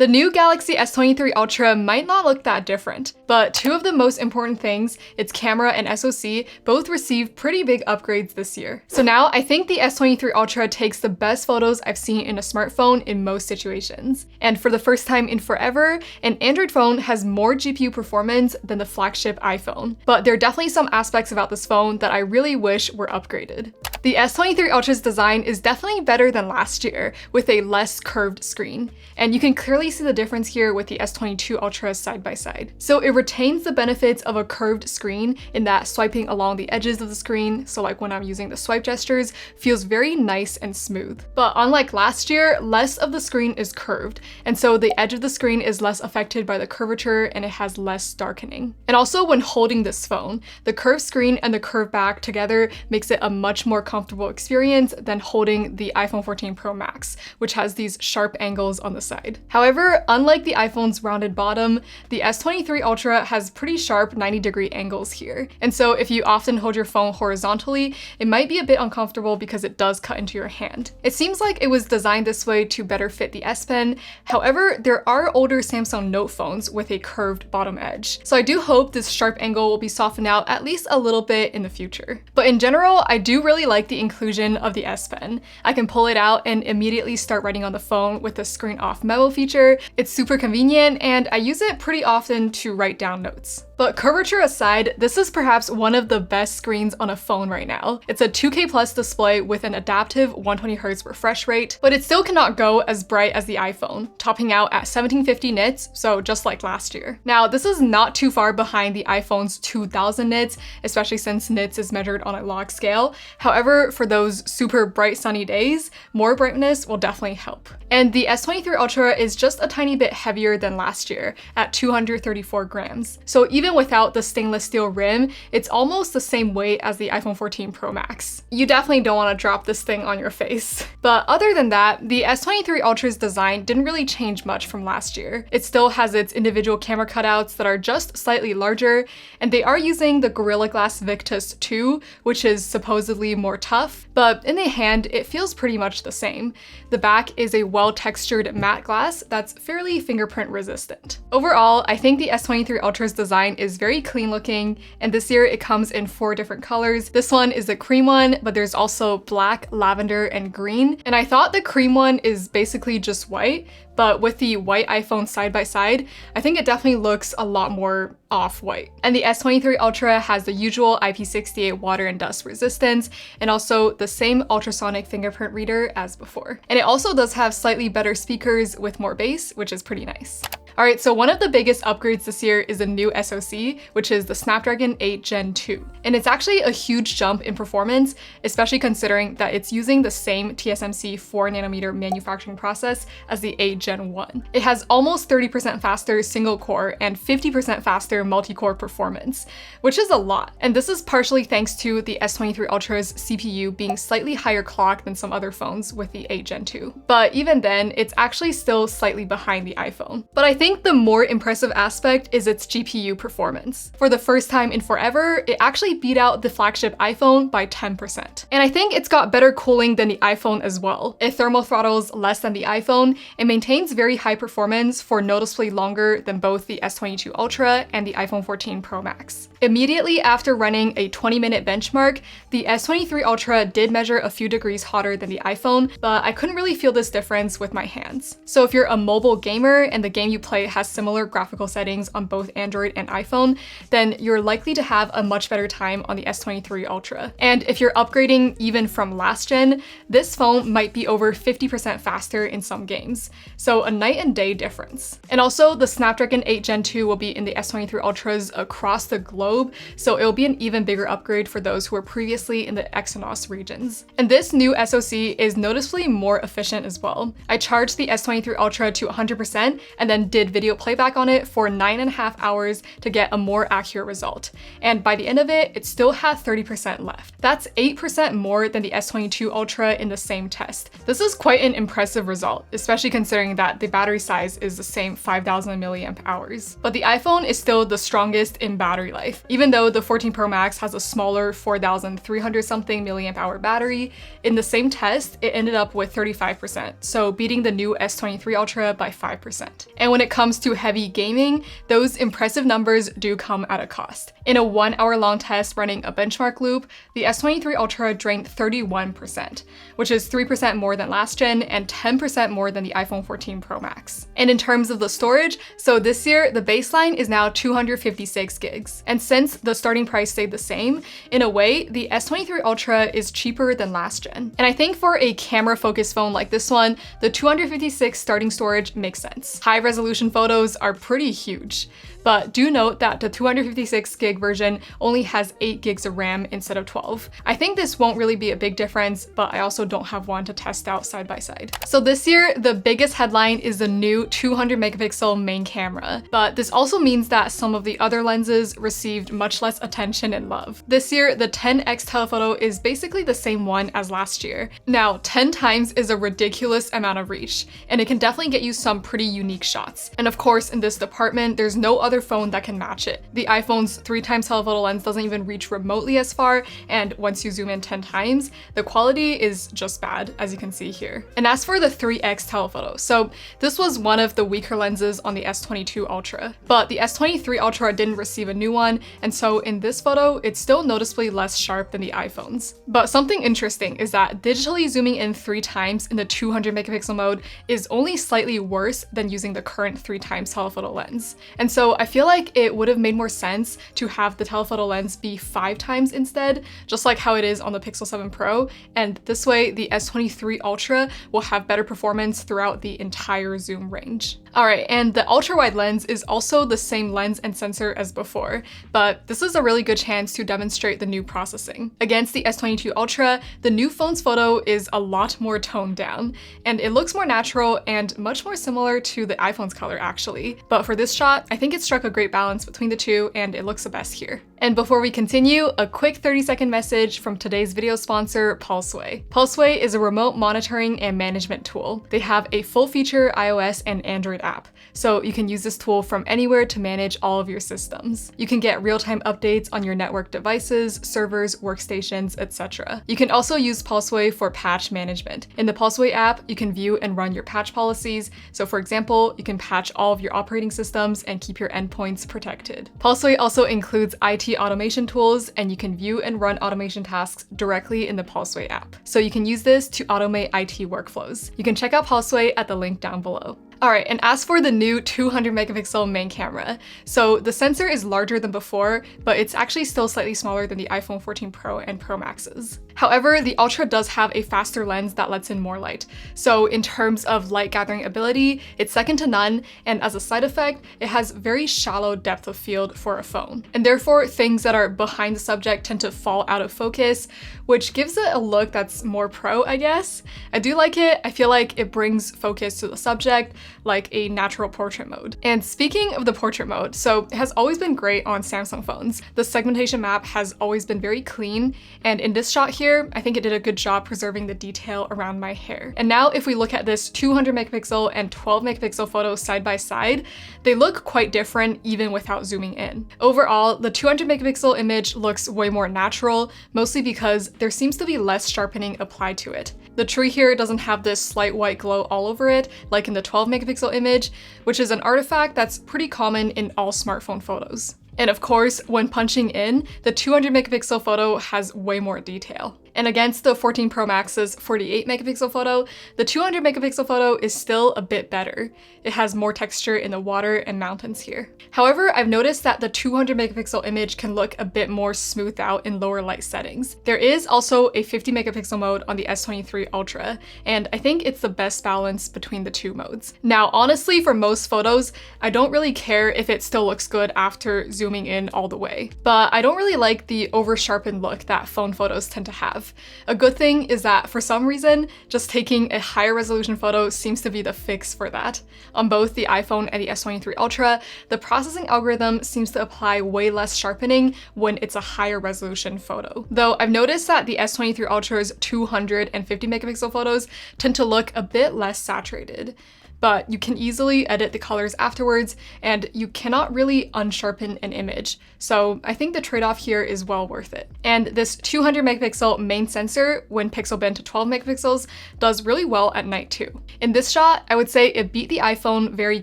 The new Galaxy S23 Ultra might not look that different, but two of the most important things, its camera and SoC, both received pretty big upgrades this year. So now I think the S23 Ultra takes the best photos I've seen in a smartphone in most situations. And for the first time in forever, an Android phone has more GPU performance than the flagship iPhone. But there are definitely some aspects about this phone that I really wish were upgraded. The S23 Ultra's design is definitely better than last year, with a less curved screen. And you can clearly see the difference here with the S22 Ultra side by side. So it retains the benefits of a curved screen in that swiping along the edges of the screen, so like when I'm using the swipe gestures, feels very nice and smooth. But unlike last year, less of the screen is curved, and so the edge of the screen is less affected by the curvature and it has less darkening. And also when holding this phone, the curved screen and the curved back together makes it a much more comfortable experience than holding the iPhone 14 Pro Max, which has these sharp angles on the side. However, unlike the iPhone's rounded bottom, the S23 Ultra has pretty sharp 90-degree angles here. And so if you often hold your phone horizontally, it might be a bit uncomfortable because it does cut into your hand. It seems like it was designed this way to better fit the S Pen. However, there are older Samsung Note phones with a curved bottom edge. So I do hope this sharp angle will be softened out at least a little bit in the future. But in general, I do really like the inclusion of the S Pen. I can pull it out and immediately start writing on the phone with the screen off memo feature. It's super convenient and I use it pretty often to write down notes. But curvature aside, this is perhaps one of the best screens on a phone right now. It's a 2K plus display with an adaptive 120Hz refresh rate, but it still cannot go as bright as the iPhone, topping out at 1750 nits, so just like last year. Now, this is not too far behind the iPhone's 2000 nits, especially since nits is measured on a log scale. However, for those super bright sunny days, more brightness will definitely help. And the S23 Ultra is just a tiny bit heavier than last year at 234 grams. So even without the stainless steel rim, it's almost the same weight as the iPhone 14 Pro Max. You definitely don't want to drop this thing on your face. But other than that, the S23 Ultra's design didn't really change much from last year. It still has its individual camera cutouts that are just slightly larger, and they are using the Gorilla Glass Victus 2, which is supposedly more tough, but in the hand, it feels pretty much the same. The back is a well-textured matte glass that's fairly fingerprint resistant. Overall, I think the S23 Ultra's design is very clean looking, and this year it comes in 4 different colors. This one is the cream one, but there's also black, lavender, and green. And I thought the cream one is basically just white, but with the white iPhone side by side, I think it definitely looks a lot more off-white. And the S23 Ultra has the usual IP68 water and dust resistance, and also the same ultrasonic fingerprint reader as before. And it also does have slightly better speakers with more bass, which is pretty nice. Alright, so one of the biggest upgrades this year is a new SoC, which is the Snapdragon 8 Gen 2. And it's actually a huge jump in performance, especially considering that it's using the same TSMC 4nm manufacturing process as the 8 Gen 1. It has almost 30% faster single core and 50% faster multi-core performance, which is a lot. And this is partially thanks to the S23 Ultra's CPU being slightly higher clock than some other phones with the 8 Gen 2. But even then, it's actually still slightly behind the iPhone. But I think the more impressive aspect is its GPU performance. For the first time in forever, it actually beat out the flagship iPhone by 10%. And I think it's got better cooling than the iPhone as well. It thermal throttles less than the iPhone and maintains very high performance for noticeably longer than both the S22 Ultra and the iPhone 14 Pro Max. Immediately after running a 20-minute benchmark, the S23 Ultra did measure a few degrees hotter than the iPhone, but I couldn't really feel this difference with my hands. So if you're a mobile gamer and the game you play has similar graphical settings on both Android and iPhone, then you're likely to have a much better time on the S23 Ultra. And if you're upgrading even from last gen, this phone might be over 50% faster in some games. So a night and day difference. And also the Snapdragon 8 Gen 2 will be in the S23 Ultras across the globe, so it'll be an even bigger upgrade for those who were previously in the Exynos regions. And this new SoC is noticeably more efficient as well. I charged the S23 Ultra to 100% and then did did video playback on it for 9.5 hours to get a more accurate result. And by the end of it, it still had 30% left. That's 8% more than the S22 Ultra in the same test. This is quite an impressive result, especially considering that the battery size is the same 5,000 milliamp hours. But the iPhone is still the strongest in battery life. Even though the 14 Pro Max has a smaller 4,300 something milliamp hour battery, in the same test, it ended up with 35%, so beating the new S23 Ultra by 5%. And when it comes to heavy gaming, those impressive numbers do come at a cost. In a 1 hour long test running a benchmark loop, the S23 Ultra drained 31%, which is 3% more than last gen and 10% more than the iPhone 14 Pro Max. And in terms of the storage, so this year, the baseline is now 256 gigs. And since the starting price stayed the same, in a way, the S23 Ultra is cheaper than last gen. And I think for a camera-focused phone like this one, the 256 starting storage makes sense. High resolution photos are pretty huge. But do note that the 256 gig version only has 8 gigs of RAM instead of 12. I think this won't really be a big difference, but I also don't have one to test out side by side. So this year, the biggest headline is the new 200 megapixel main camera, but this also means that some of the other lenses received much less attention and love. This year, the 10x telephoto is basically the same one as last year. Now, 10 times is a ridiculous amount of reach, and it can definitely get you some pretty unique shots. And of course, in this department, there's no other phone that can match it. The iPhone's 3x telephoto lens doesn't even reach remotely as far, and once you zoom in 10 times, the quality is just bad, as you can see here. And as for the 3x telephoto, so this was one of the weaker lenses on the S22 Ultra, but the S23 Ultra didn't receive a new one, and so in this photo, it's still noticeably less sharp than the iPhone's. But something interesting is that digitally zooming in 3 times in the 200 megapixel mode is only slightly worse than using the current 3x telephoto lens. And so I feel like it would have made more sense to have the telephoto lens be 5 times instead, just like how it is on the Pixel 7 Pro, and this way the S23 Ultra will have better performance throughout the entire zoom range. Alright, and the ultra-wide lens is also the same lens and sensor as before, but this is a really good chance to demonstrate the new processing. Against the S22 Ultra, the new phone's photo is a lot more toned down, and it looks more natural and much more similar to the iPhone's color actually. But for this shot, I think it struck a great balance between the two, and it looks the best here. And before we continue, a quick 30-second message from today's video sponsor, Pulseway. Pulseway is a remote monitoring and management tool. They have a full-feature iOS and Android app, so you can use this tool from anywhere to manage all of your systems. You can get real-time updates on your network devices, servers, workstations, etc. You can also use Pulseway for patch management. In the Pulseway app, you can view and run your patch policies. So for example, you can patch all of your operating systems and keep your endpoints protected. Pulseway also includes IT automation tools, and you can view and run automation tasks directly in the Pulseway app. So you can use this to automate IT workflows. You can check out Pulseway at the link down below. Alright, and as for the new 200 megapixel main camera, so the sensor is larger than before, but it's actually still slightly smaller than the iPhone 14 Pro and Pro Maxes. However, the Ultra does have a faster lens that lets in more light. So in terms of light gathering ability, it's second to none, and as a side effect, it has very shallow depth of field for a phone. And therefore, things that are behind the subject tend to fall out of focus, which gives it a look that's more pro, I guess. I do like it. I feel like it brings focus to the subject, like a natural portrait mode. And speaking of the portrait mode, so it has always been great on Samsung phones. The segmentation map has always been very clean, and in this shot here, I think it did a good job preserving the detail around my hair. And now if we look at this 200 megapixel and 12 megapixel photo side by side, they look quite different even without zooming in. Overall, the 200 megapixel image looks way more natural, mostly because there seems to be less sharpening applied to it. The tree here doesn't have this slight white glow all over it, like in the 12 megapixel image, which is an artifact that's pretty common in all smartphone photos. And of course, when punching in, the 200 megapixel photo has way more detail. And against the 14 Pro Max's 48 megapixel photo, the 200 megapixel photo is still a bit better. It has more texture in the water and mountains here. However, I've noticed that the 200 megapixel image can look a bit more smoothed out in lower light settings. There is also a 50 megapixel mode on the S23 Ultra, and I think it's the best balance between the two modes. Now, honestly, for most photos, I don't really care if it still looks good after zooming in all the way, but I don't really like the over-sharpened look that phone photos tend to have. have. A good thing is that for some reason, just taking a higher resolution photo seems to be the fix for that. On both the iPhone and the S23 Ultra, the processing algorithm seems to apply way less sharpening when it's a higher resolution photo. Though I've noticed that the S23 Ultra's 250 megapixel photos tend to look a bit less saturated. But you can easily edit the colors afterwards, and you cannot really unsharpen an image. So I think the trade-off here is well worth it. And this 200 megapixel main sensor, when pixel bent to 12 megapixels, does really well at night too. In this shot, I would say it beat the iPhone very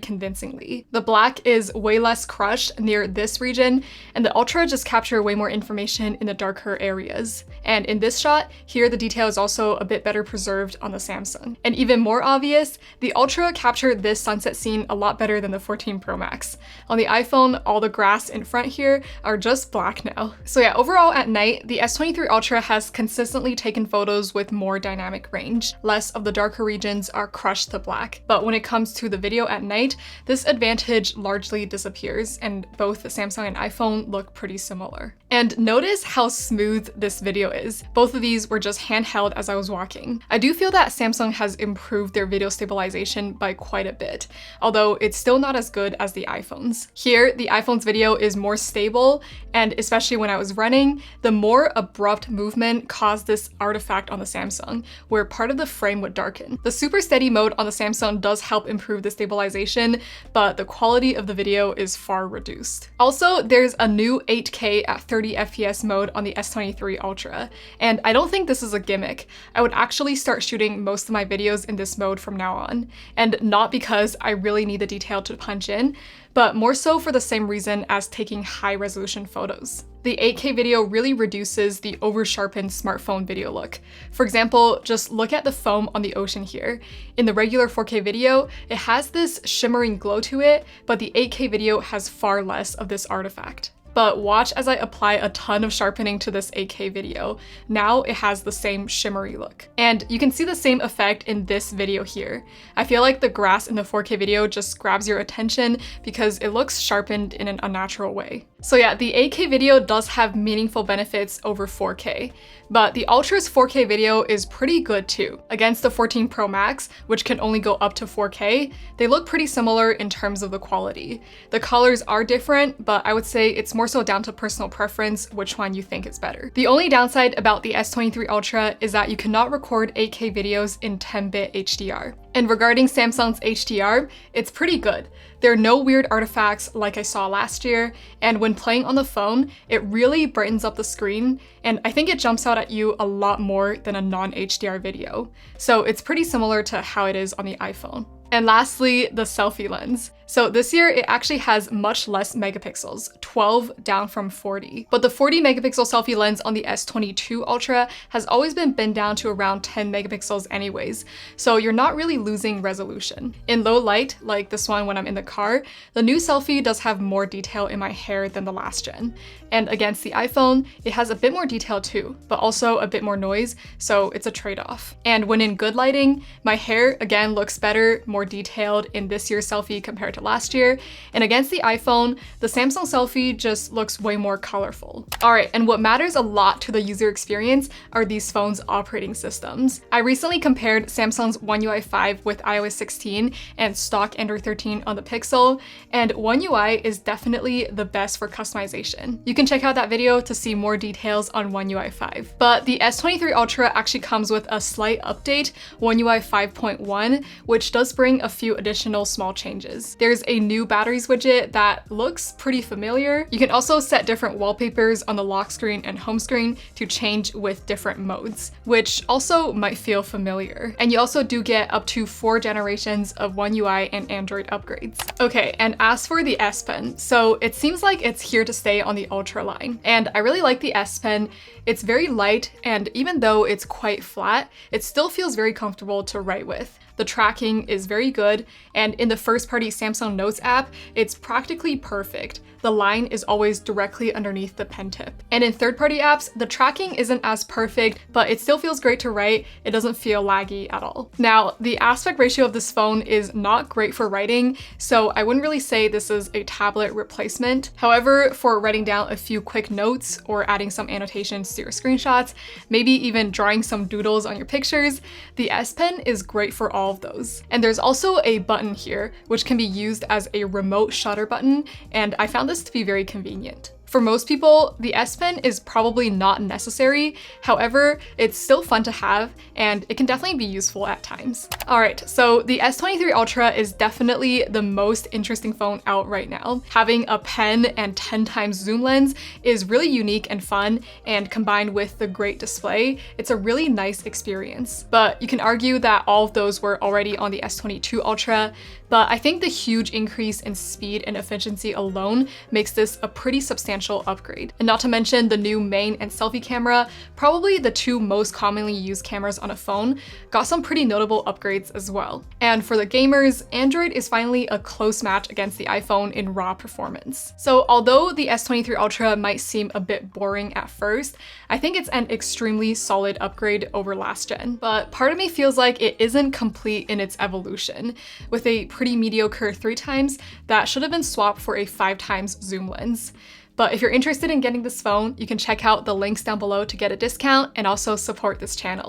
convincingly. The black is way less crushed near this region, and the Ultra just capture way more information in the darker areas. And in this shot, here the detail is also a bit better preserved on the Samsung. And even more obvious, the Ultra captured this sunset scene a lot better than the 14 Pro Max. On the iPhone, all the grass in front here are just black now. So yeah, overall at night, the S23 Ultra has consistently taken photos with more dynamic range. Less of the darker regions are crushed to black. But when it comes to the video at night, this advantage largely disappears, and both the Samsung and iPhone look pretty similar. And notice how smooth this video is. Both of these were just handheld as I was walking. I do feel that Samsung has improved their video stabilization by quite a bit, although it's still not as good as the iPhone's. Here, the iPhone's video is more stable, and especially when I was running, the more abrupt movement caused this artifact on the Samsung, where part of the frame would darken. The super steady mode on the Samsung does help improve the stabilization, but the quality of the video is far reduced. Also, there's a new 8K at 30 FPS mode on the S23 Ultra, and I don't think this is a gimmick. I would actually start shooting most of my videos in this mode from now on, and not because I really need the detail to punch in, but more so for the same reason as taking high resolution photos. The 8K video really reduces the over-sharpened smartphone video look. For example, just look at the foam on the ocean here. In the regular 4K video, it has this shimmering glow to it, but the 8K video has far less of this artifact. But watch as I apply a ton of sharpening to this 8K video. Now it has the same shimmery look. And you can see the same effect in this video here. I feel like the grass in the 4K video just grabs your attention because it looks sharpened in an unnatural way. So yeah, the 8K video does have meaningful benefits over 4K, but the Ultra's 4K video is pretty good too. Against the 14 Pro Max, which can only go up to 4K, they look pretty similar in terms of the quality. The colors are different, but I would say it's more so down to personal preference which one you think is better. The only downside about the S23 Ultra is that you cannot record 8K videos in 10-bit HDR. And regarding Samsung's HDR, it's pretty good. There are no weird artifacts like I saw last year, and when playing on the phone, it really brightens up the screen, and I think it jumps out at you a lot more than a non-HDR video. So it's pretty similar to how it is on the iPhone. And lastly, the selfie lens. So this year it actually has much less megapixels, 12 down from 40. But the 40 megapixel selfie lens on the S22 Ultra has always been bent down to around 10 megapixels anyways, so you're not really losing resolution. In low light, like this one when I'm in the car, the new selfie does have more detail in my hair than the last gen. And against the iPhone, it has a bit more detail too, but also a bit more noise, so it's a trade-off. And when in good lighting, my hair again looks better, more detailed in this year's selfie compared to last year, and against the iPhone, the Samsung selfie just looks way more colorful. Alright, and what matters a lot to the user experience are these phones' operating systems. I recently compared Samsung's OneUI 5 with iOS 16 and stock Android 13 on the Pixel, and OneUI is definitely the best for customization. You can check out that video to see more details on OneUI 5. But the S23 Ultra actually comes with a slight update, OneUI 5.1, which does bring a few additional small changes. There's a new batteries widget that looks pretty familiar. You can also set different wallpapers on the lock screen and home screen to change with different modes, which also might feel familiar. And you also do get up to 4 generations of OneUI and Android upgrades. Okay, and as for the S Pen, so it seems like it's here to stay on the Ultra line. And I really like the S Pen. It's very light, and even though it's quite flat, it still feels very comfortable to write with. the tracking is very good, and in the first-party Samsung Notes app, it's practically perfect. The line is always directly underneath the pen tip. And in third-party apps, the tracking isn't as perfect, but it still feels great to write. It doesn't feel laggy at all. Now, the aspect ratio of this phone is not great for writing, so I wouldn't really say this is a tablet replacement. However, for writing down a few quick notes or adding some annotations to your screenshots, maybe even drawing some doodles on your pictures, the S Pen is great for all of those. And there's also a button here, which can be used as a remote shutter button, and I found this to be very convenient. For most people, the S Pen is probably not necessary. However, it's still fun to have, and it can definitely be useful at times. All right, so the S23 Ultra is definitely the most interesting phone out right now. Having a pen and 10 times zoom lens is really unique and fun, and combined with the great display, it's a really nice experience. But you can argue that all of those were already on the S22 Ultra, but I think the huge increase in speed and efficiency alone makes this a pretty substantial upgrade. And not to mention the new main and selfie camera, probably the two most commonly used cameras on a phone, got some pretty notable upgrades as well. And for the gamers, Android is finally a close match against the iPhone in raw performance. So although the S23 Ultra might seem a bit boring at first, I think it's an extremely solid upgrade over last gen. But part of me feels like it isn't complete in its evolution. With a pretty mediocre 3 times, that should have been swapped for a 5 times zoom lens. But if you're interested in getting this phone, you can check out the links down below to get a discount and also support this channel.